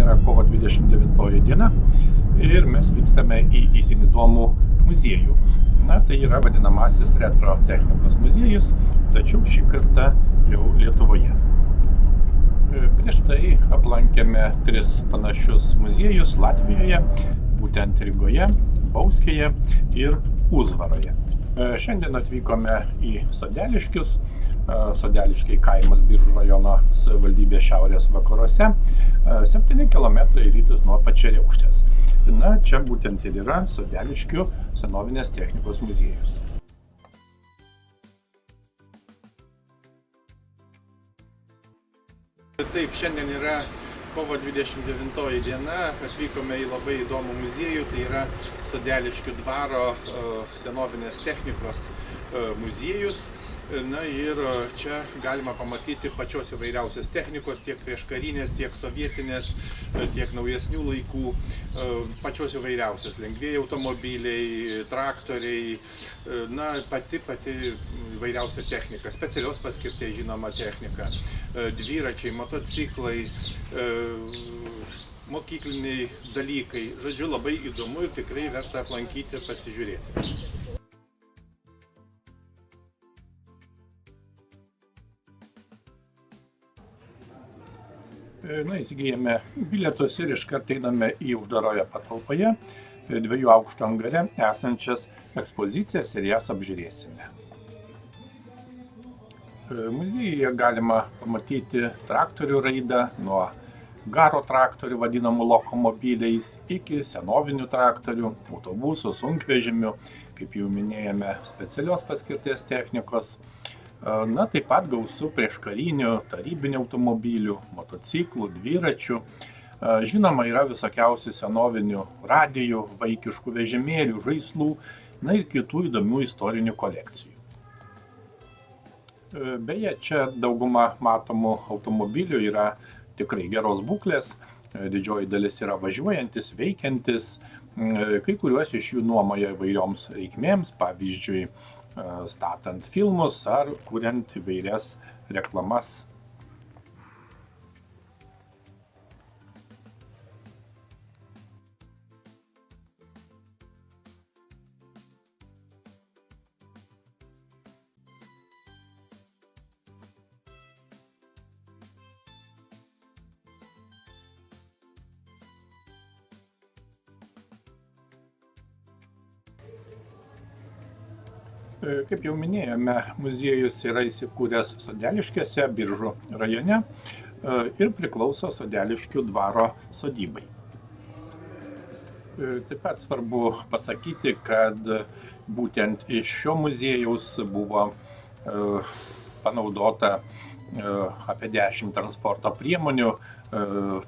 yra kovo 29 diena ir mes vykstame į itin įdomų muziejų. Tai yra vadinamasis retro technikos muziejus, tačiau šį kartą jau Lietuvoje. Prieš tai aplankėme 3 panašius muziejus Latvijoje, būtent Rygoje, Bauskėje ir Uzvaroje. Šiandien atvykome į Sodeliškius. Sodeliškiai kaimas Biržų rajono savivaldybės šiaurės vakaruose, 7 km į rytus nuo Pačeriaukštės. Čia būtent ir yra Sodeliškių senovinės technikos muziejus. Taip, šiandien yra kovo 29 diena, atvykome į labai įdomų muziejų, tai yra Sodeliškių dvaro senovinės technikos muziejus. Ir čia galima pamatyti pačios įvairiausios technikos, tiek prieškarinės, tiek sovietinės, tiek naujesnių laikų, pačios įvairiausios, lengvieji automobiliai, traktoriai, pati įvairiausia technika, specialios paskirties žinoma technika, dviračiai, motociklai, mokykliniai dalykai. Žodžiu, labai įdomu ir tikrai verta aplankyti ir pasižiūrėti. Įsigijame bilietus ir iškart einame į uždaroje patalpoje, 2 aukštų angare esančias ekspozicijas ir jas apžiūrėsime. Muziejuje galima pamatyti traktorių raidą, nuo garo traktorių vadinamų lokomobiliais iki senovinių traktorių, autobusų, sunkvežimių, kaip jau minėjome, specialios paskirties technikos. Taip pat gausu prieškarinių, tarybinių automobilių, motociklų, dviračių. Žinoma, yra visokiausių senovinių radijų, vaikiškų vežimėlių, žaislų, ir kitų įdomių istorinių kolekcijų. Beje, čia dauguma matomų automobilių yra tikrai geros būklės, didžioji dalis yra važiuojantis, veikiantis, kai kuriuos iš jų nuomoja įvairioms reikmėms, pavyzdžiui, statant filmus ar kuriant įvairias reklamas. Kaip jau minėjome, muziejus yra įsikūręs Sodeliškiuose, Biržų rajone ir priklauso Sodeliškių dvaro sodybai. Taip pat svarbu pasakyti, kad būtent iš šio muziejaus buvo panaudota apie 10 transporto priemonių,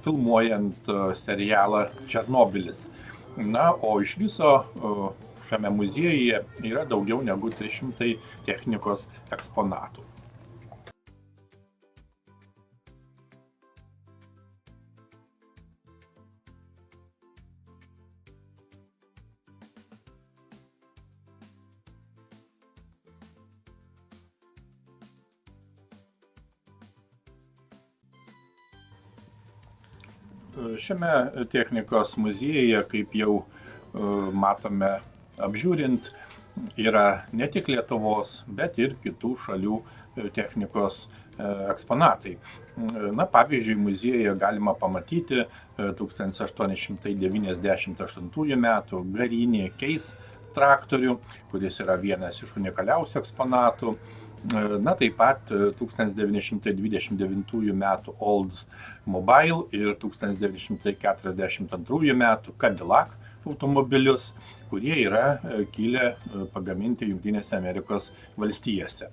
filmuojant serialą Černobylis. O iš viso šiame muziejuje yra daugiau negu 300 technikos eksponatų. Šiame technikos muziejuje, kaip jau matome apžiūrint, yra ne tik Lietuvos, bet ir kitų šalių technikos eksponatai. Pavyzdžiui, muziejuje galima pamatyti 1898 metų Garinį Keis traktorių, kuris yra vienas iš unikaliausių eksponatų. Taip pat 1929 metų Oldsmobile ir 1942 metų Cadillac automobilius, kurie yra kilę pagaminti Jungtinėse Amerikos valstijose.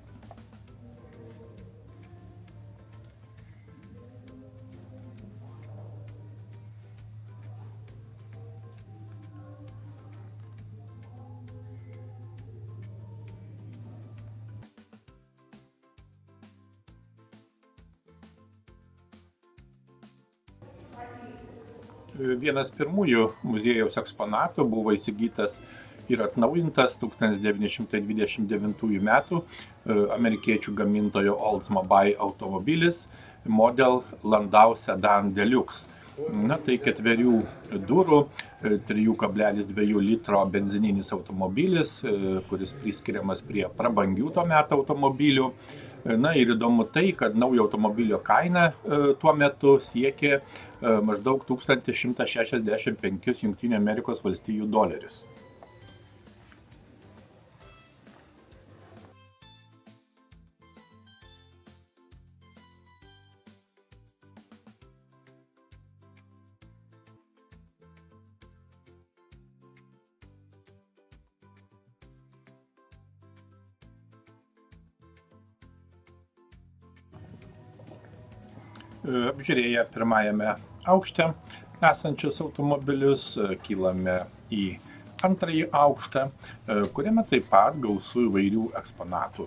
Vienas pirmųjų muziejaus eksponatų buvo įsigytas ir atnaujintas 1929 metų amerikiečių gamintojo Oldsmobile automobilis Model Landau Sedan Deluxe. Na tai 4 durų, 3,2 litro benzininis automobilis, kuris priskiriamas prie prabangių to meto automobilių. Na ir įdomu tai, kad naujo automobilio kaina tuo metu siekė maždaug 1165 Jungtinių Amerikos valstijų dolerius. Apžiūrėję pirmajame aukšte esančius automobilius, kylame į antrąjį aukštą, kuriame taip pat gausu įvairių eksponatų.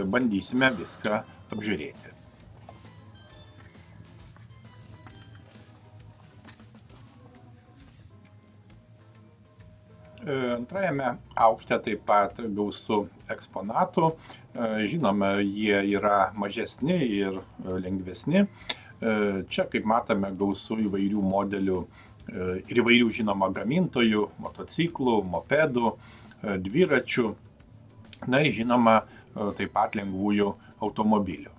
Bandysime viską apžiūrėti. Antrajame aukšte taip pat gausu eksponatų. Žinoma, jie yra mažesni ir lengvesni. Čia, kaip matome, gausu įvairių modelių ir įvairių, žinoma, gamintojų, motociklų, mopedų, dviračių, na ir, žinoma, taip pat lengvųjų automobilių.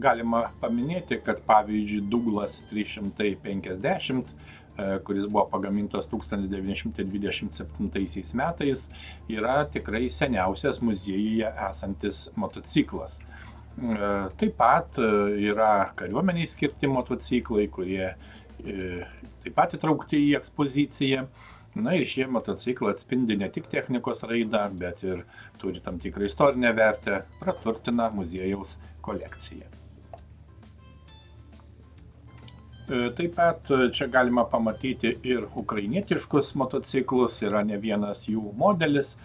Galima paminėti, kad pavyzdžiui Douglas 350, kuris buvo pagamintas 1927 metais, yra tikrai seniausias muziejuje esantis motociklas. Taip pat yra kariuomeniai skirti motociklai, kurie taip pat įtraukti į ekspoziciją. Na ir šie motociklai atspindi ne tik technikos raidą, bet ir turi tam tikrą istorinę vertę, praturtina muziejaus kolekciją. Taip pat čia galima pamatyti ir ukrainietiškus motociklus, yra ne vienas jų modelis.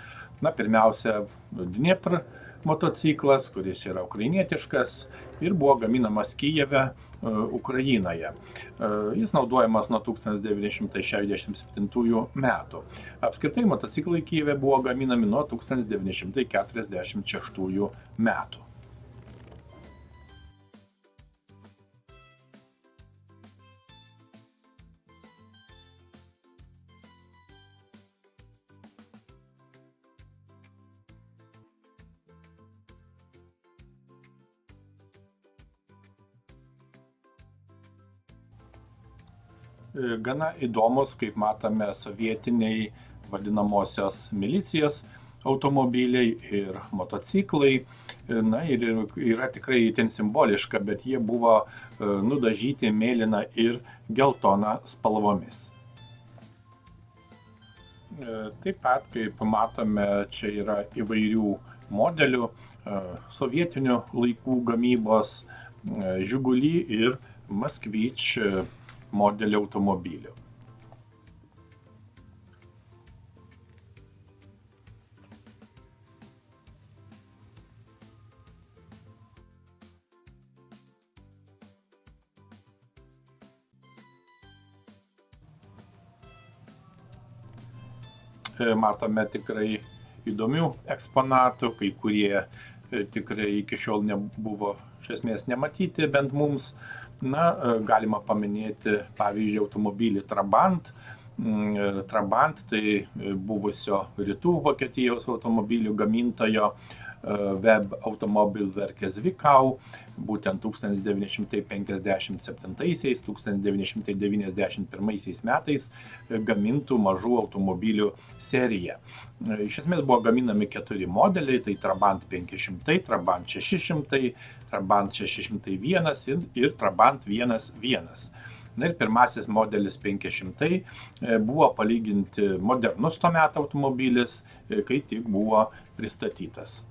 Na, pirmiausia, Dniepr motociklas, kuris yra ukrainietiškas ir buvo gaminamas Kijeve, Ukrainoje. Jis naudojamas nuo 1967 metų. Apskritai motociklai Kijeve buvo gaminami nuo 1946 metų. Gana įdomus, kaip matome, sovietiniai vadinamosios milicijos automobiliai ir motociklai. Na ir yra tikrai itin simboliška, bet jie buvo nudažyti mėlyna ir geltona spalvomis. Taip pat, kaip matome, čia yra įvairių modelių, sovietinių laikų gamybos, Žiguli ir Moskvič modelio automobilių. Matome tikrai įdomių eksponatų, kai kurie tikrai iki šiol nebuvo iš esmės nematyti, bent mums. Na, galima paminėti, pavyzdžiui, automobilį Trabant. Trabant tai buvusio rytų Vokietijos automobilių gamintojo Web Automobilwerke Zwickau, būtent 1957–1991 metais gamintų mažų automobilių seriją. Iš esmės buvo gaminami 4 modeliai, tai Trabant 500, Trabant 600, Trabant 601 ir Trabant 11. Na ir pirmasis modelis 500 buvo palyginti modernus to meto automobilis, kai tik buvo pristatytas.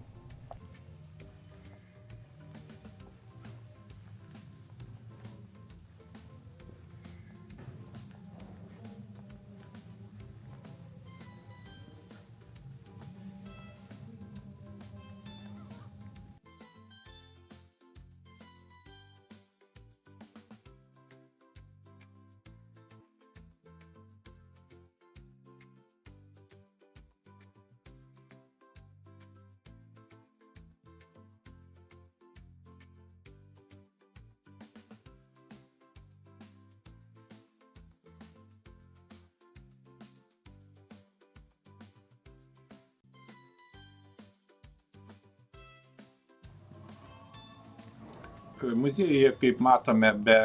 Muziejuje, kaip matome, be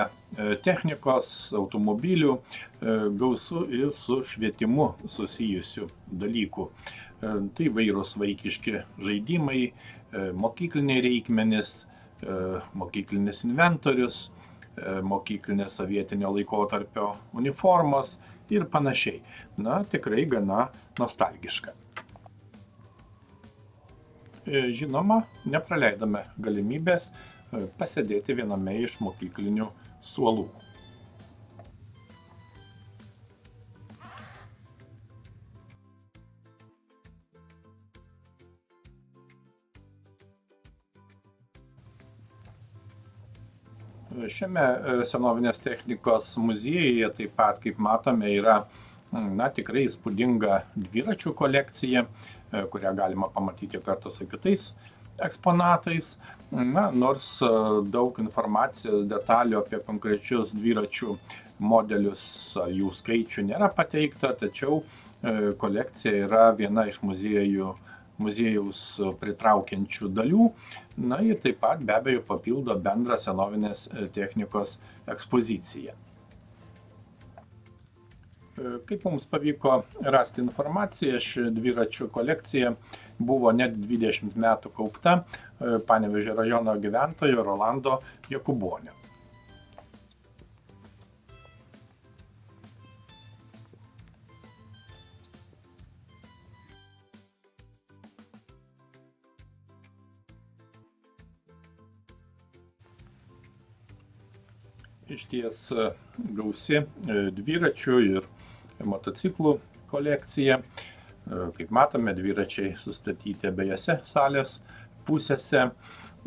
technikos, automobilių, gausu ir su švietimu susijusių dalykų. Tai vairūs vaikiški žaidimai, mokykliniai reikmenys, mokyklinis inventorius, mokyklinės sovietinio laikotarpio uniformos ir panašiai. Na, tikrai gana nostalgiška. Žinoma, nepraleidome galimybės pasėdėti viename iš mokyklinių suolų. Šiame senovinės technikos muziejuje taip pat, kaip matome, yra tikrai įspūdinga dviračių kolekcija, kurią galima pamatyti kartu su kitais eksponatais. Nors daug informacijos, detalių apie konkrečius dviračių modelius, jų skaičių nėra pateikta, tačiau kolekcija yra viena iš muziejaus pritraukiančių dalių. Ir taip pat be abejo papildo bendrą senovinės technikos ekspoziciją. Kaip mums pavyko rasti informaciją, ši dviračių kolekcija buvo net 20 metų kaupta Panevėžio rajono gyventojo Rolando Jakubonio. Išties gausi dviračių ir motociklų kolekcija. Kaip matome, dviračiai sustatyti abiejose salės pusėse.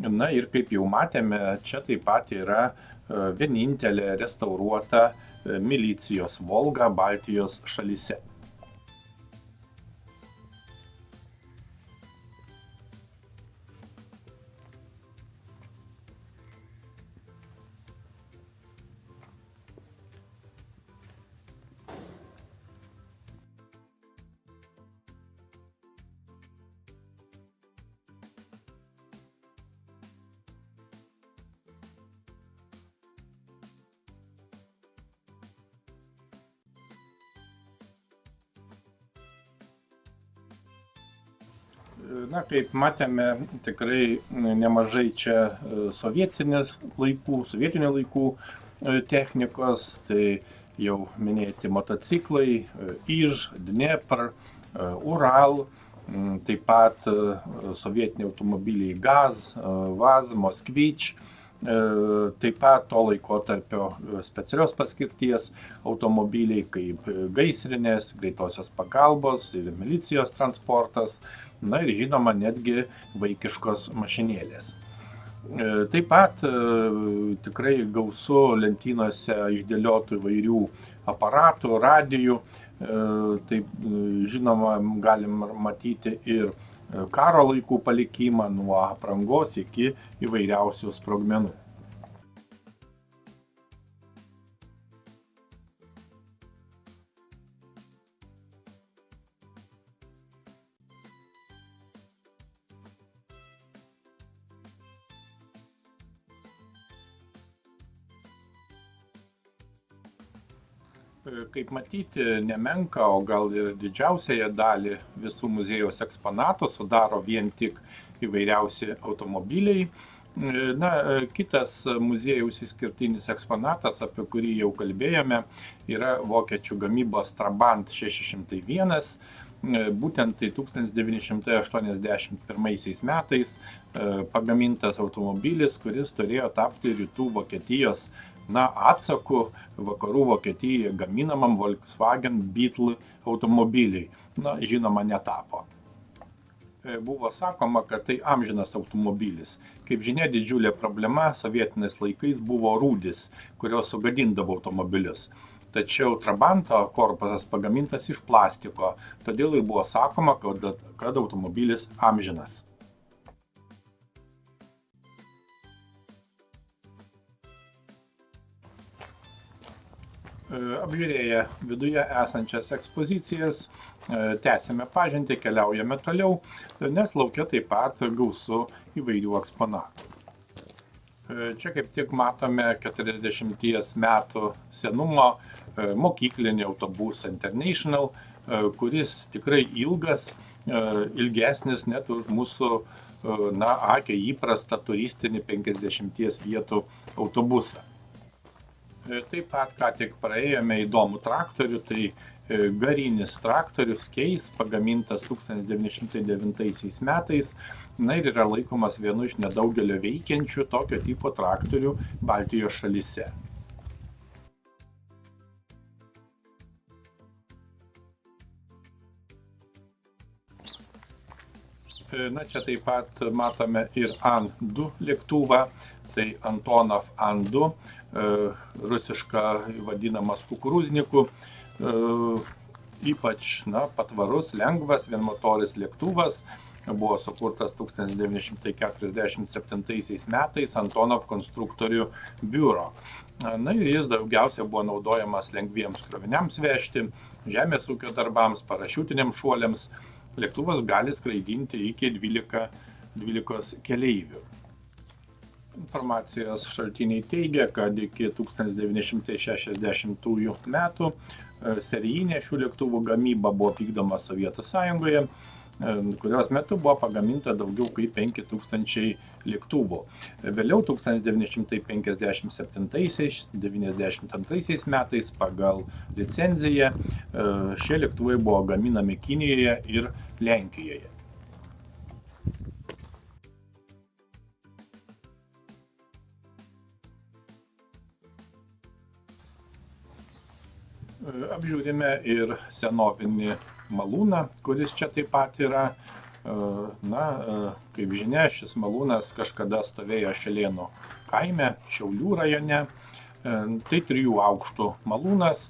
Ir kaip jau matėme, čia taip pat yra vienintelė restauruota milicijos Volga Baltijos šalyse. Kaip matėme, tikrai nemažai čia sovietinių laikų technikos, tai jau minėti motociklai, Iž, Dnepr, Ural, taip pat sovietiniai automobiliai Gaz, Vaz, Moskvič, taip pat to laikotarpio specialios paskirties automobiliai kaip gaisrinės, greitosios pagalbos ir milicijos transportas, ir žinoma netgi vaikiškos mašinėlės. Taip pat tikrai gausu lentynose išdėliotų įvairių aparatų, radijų. Taip žinoma galim matyti ir karo laikų palikimą nuo aprangos iki įvairiausių sprogmenų. Kaip matyti, nemenka, o gal ir didžiausiąją dalį visų muziejaus eksponatų sudaro vien tik įvairiausi automobiliai. Kitas muziejaus išskirtinis eksponatas, apie kurį jau kalbėjome, yra vokiečių gamybos Trabant 601. Būtent tai 1981 metais pagamintas automobilis, kuris turėjo tapti rytų Vokietijos atsaku vakarų Vokietijoje gaminamam Volkswagen Beetle automobiliai. Žinoma, netapo. Buvo sakoma, kad tai amžinas automobilis. Kaip žinia, didžiulė problema sovietiniais laikais buvo rūdys, kurios sugadindavo automobilius. Tačiau Trabanto korpusas pagamintas iš plastiko, todėl ir buvo sakoma, kad automobilis amžinas. Apžiūrėję viduje esančias ekspozicijas, tęsėme pažintį, keliaujame toliau, nes lauke taip pat gausu įvairių eksponatų. Čia kaip tik matome 40 metų senumo mokyklinį autobusą International, kuris tikrai ilgas, ilgesnis net už mūsų akiai įprastą turistinį 50 vietų autobusą. Taip pat, ką tik praėjome įdomų traktorių, tai garinis traktorius Case, pagamintas 1909 metais, ir yra laikomas vienu iš nedaugelio veikiančių tokio tipo traktorių Baltijos šalyse. Čia taip pat matome ir An-2 lėktuvą, tai Antonov An-2, rusiška vadinamas kukuruzniku, ypač patvarus, lengvas, vienmotoris lėktuvas, buvo sukurtas 1947 metais Antonov konstruktorių biuro. Ir jis daugiausia buvo naudojamas lengviems kroviniams vežti, žemės ūkio darbams, parašiutiniams šuoliams. Lėktuvas gali skraidinti iki 12 keleivių. Informacijos šaltiniai teigia, kad iki 1960 metų serijinė šių lėktuvų gamyba buvo vykdoma Sovietų Sąjungoje, kurios metu buvo pagaminta daugiau kaip 5000 lėktuvų. Vėliau 1957-1992 metais pagal licenciją šie lėktuvai buvo gaminami Kinijoje ir Lenkijoje. Apžiūrime ir senovinį malūną, kuris čia taip pat yra. Kaip žinia, šis malūnas kažkada stovėjo Šelėnų kaime, Šiaulių rajone. Tai 3 aukštų malūnas,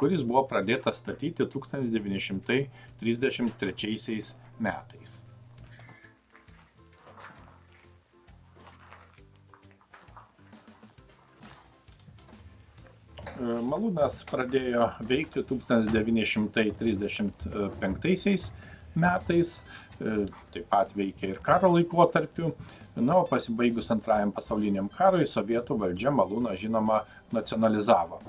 kuris buvo pradėtas statyti 1933 metais. Malūnas pradėjo veikti 1935 metais, taip pat veikė ir karo laikotarpiu, o pasibaigus Antrajam pasauliniam karui sovietų valdžia malūną žinoma nacionalizavo.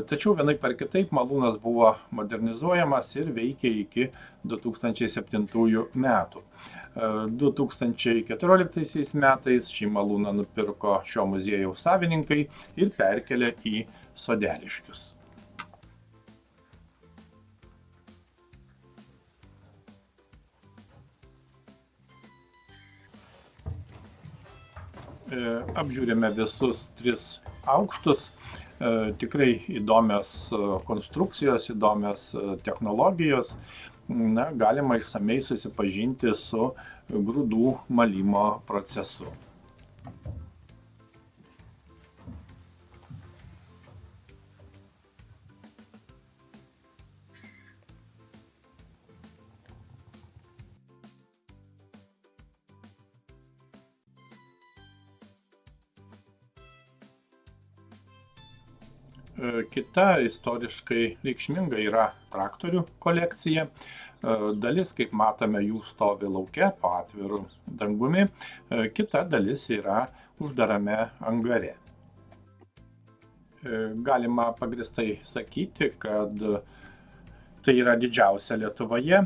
Tačiau vienaip ar kitaip malūnas buvo modernizuojamas ir veikė iki 2007 metų. 2014 metais šį malūną nupirko šio muziejaus savininkai ir perkelė į Sodeliškius. Apžiūrime visus 3 aukštus, tikrai įdomios konstrukcijos, įdomios technologijos. Galima išsamei susipažinti su grūdų malimo procesu. Kita istoriškai reikšminga yra traktorių kolekcija. Dalis, kaip matome, jų stovi lauke po atviru dangumi, kita dalis yra uždarame angare. Galima pagrįstai sakyti, kad tai yra didžiausia Lietuvoje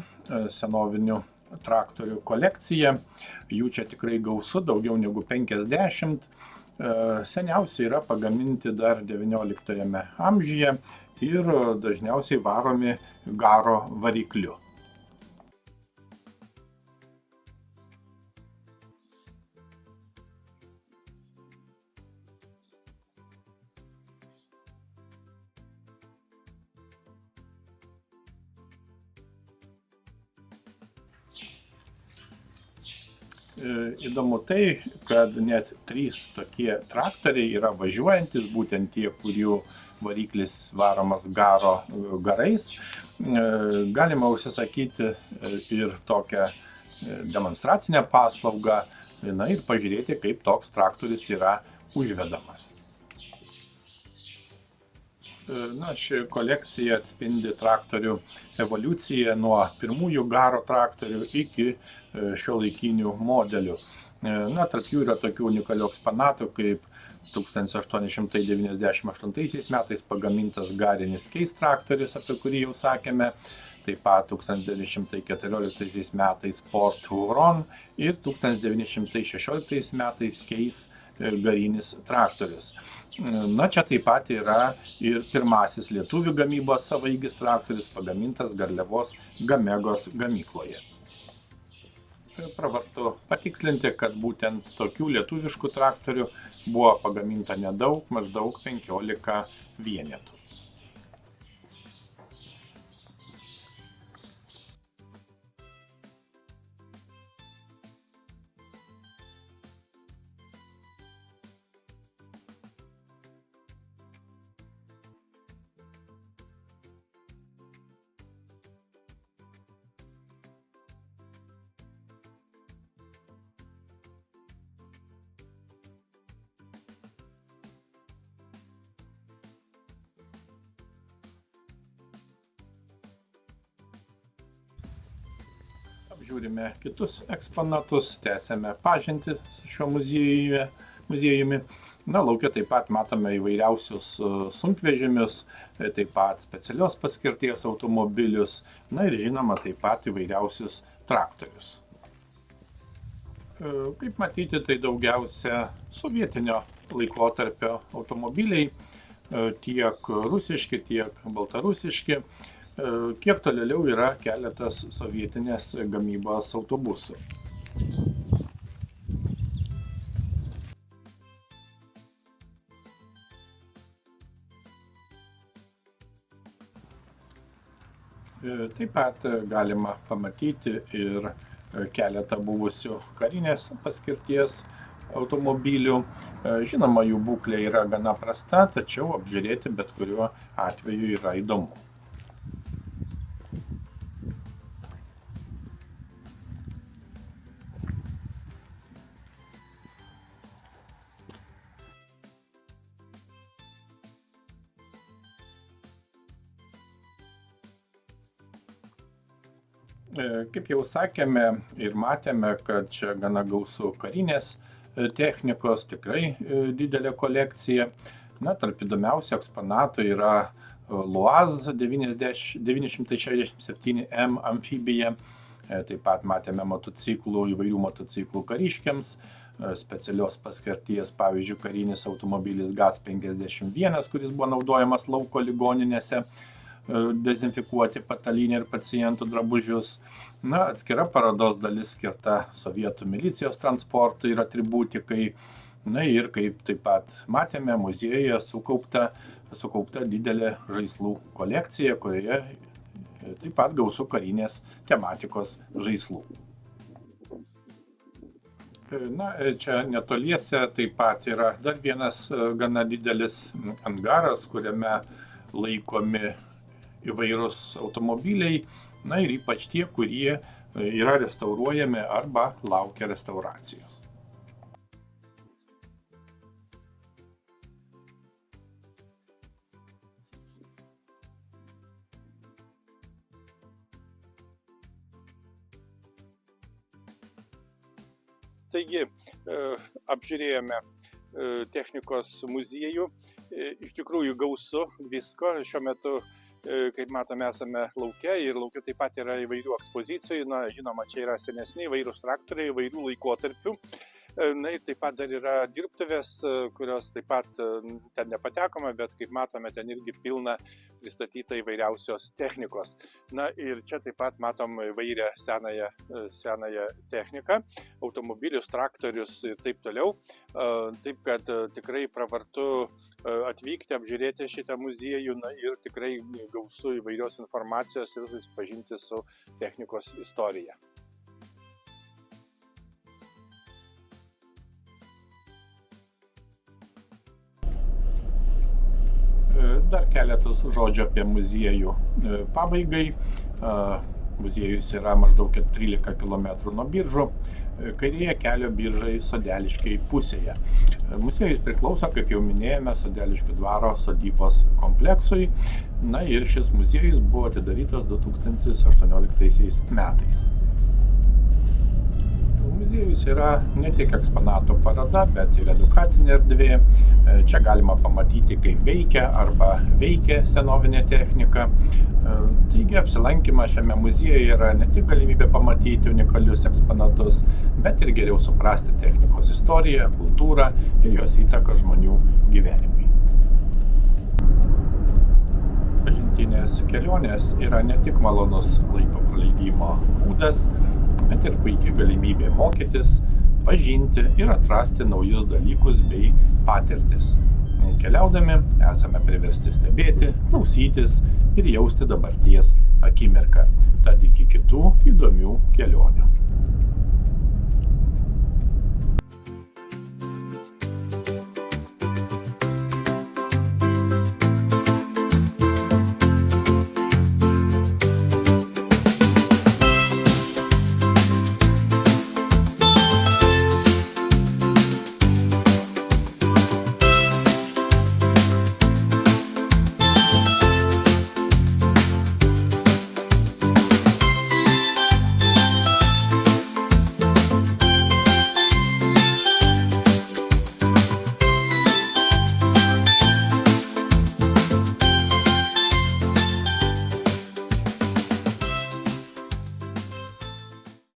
senovinių traktorių kolekcija. Jų čia tikrai gausu, daugiau negu 50. Seniausiai yra pagaminti dar XIX amžiuje ir dažniausiai varomi garo varikliu. Įdomu tai, kad net 3 tokie traktoriai yra važiuojantis, būtent tie, kurių variklis varomas garais. Galima užsisakyti ir tokią demonstracinę paslaugą, ir pažiūrėti, kaip toks traktorius yra užvedamas. Ši kolekcija atspindi traktorių evoliuciją nuo pirmųjų garo traktorių iki šiuolaikinių modelių. Na, tarp jų yra tokių unikalių eksponatų, kaip 1898 metais pagamintas garinis Case traktorius, apie kurį jau sakėme, taip pat 1914 metais Port Huron ir 1916 metais Case garinis traktorius. Na, čia taip pat yra ir pirmasis lietuvių gamybos savaeigis traktorius pagamintas Garliavos Gamegos gamykloje. Pravartu patikslinti, kad būtent tokių lietuviškų traktorių buvo pagaminta nedaug, maždaug 15 vienetų. Apžiūrime kitus eksponatus, tęsėme pažintį su šiuo muziejumi. Na, lauke taip pat matome įvairiausius sunkvežimius, taip pat specialios paskirties automobilius, na ir žinoma taip pat įvairiausius traktorius. Kaip matyti, tai daugiausia sovietinio laikotarpio automobiliai, tiek rusiški, tiek baltarusiški. Kiek tolėliau yra keletas sovietinės gamybos autobusų. Taip pat galima pamatyti ir keletą buvusių karinės paskirties automobilių. Žinoma, jų būklė yra gana prasta, tačiau apžiūrėti bet kuriuo atveju yra įdomu. Kaip jau sakėme ir matėme, kad čia gana gausu karinės technikos, tikrai didelė kolekcija. Na, tarp įdomiausių eksponatų yra Luaz 967M amfibija. Taip pat matėme įvairių motociklų kariškiams, specialios paskirties, pavyzdžiui, karinis automobilis GAZ-51, kuris buvo naudojamas lauko ligoninėse dezinfikuoti patalynę ir pacientų drabužius. Na, atskira parodos dalis skirta sovietų milicijos transportui ir atributikai. Na ir kaip taip pat matėme, muziejuje sukaupta didelė žaislų kolekcija, kurioje taip pat gausu karinės tematikos žaislų. Na, čia netoliese taip pat yra dar vienas gana didelis angaras, kuriame laikomi įvairūs automobiliai, na ir ypač tie, kurie yra restauruojami arba laukia restauracijos. Taigi, apžiūrėjome technikos muziejų, iš tikrųjų gausu visko, šiuo metu, kaip matome, esame lauke ir lauke taip pat yra įvairių ekspozicijų, na, žinoma, čia yra senesni įvairūs traktoriai, įvairių laikotarpių. Na ir taip pat dar yra dirbtuvės, kurios taip pat ten nepatekome, bet kaip matome, ten irgi pilna pristatyta įvairiausios technikos. Na ir čia taip pat matom įvairią senąją techniką, automobilius, traktorius ir taip toliau. Taip kad tikrai pravartu atvykti, apžiūrėti šitą muziejų, na ir tikrai gausu įvairios informacijos ir susipažinti su technikos istorija. Dar keletas žodžių apie muziejų pabaigai. Muziejus yra maždaug 13 km nuo Biržų, kairėje kelio Biržai Sodeliškiai pusėje. Muziejus priklauso, kaip jau minėjome, Sodeliškių dvaro sodybos kompleksui. Na ir šis muziejus buvo atidarytas 2018 metais. Muziejus yra ne tik eksponatų paroda, bet ir edukacinė erdvė. Čia galima pamatyti, kaip veikia arba veikia senovinė technika. Taigi apsilankymas šiame muziejuje yra ne tik galimybė pamatyti unikalius eksponatus, bet ir geriau suprasti technikos istoriją, kultūrą ir jos įtaką žmonių gyvenimui. Pažintinės kelionės yra ne tik malonus laiko praleidimo būdas, bet ir puikia galimybė mokytis, pažinti ir atrasti naujus dalykus bei patirtis. Keliaudami esame priversti stebėti, klausytis ir jausti dabarties akimirką. Tad iki kitų įdomių kelionių.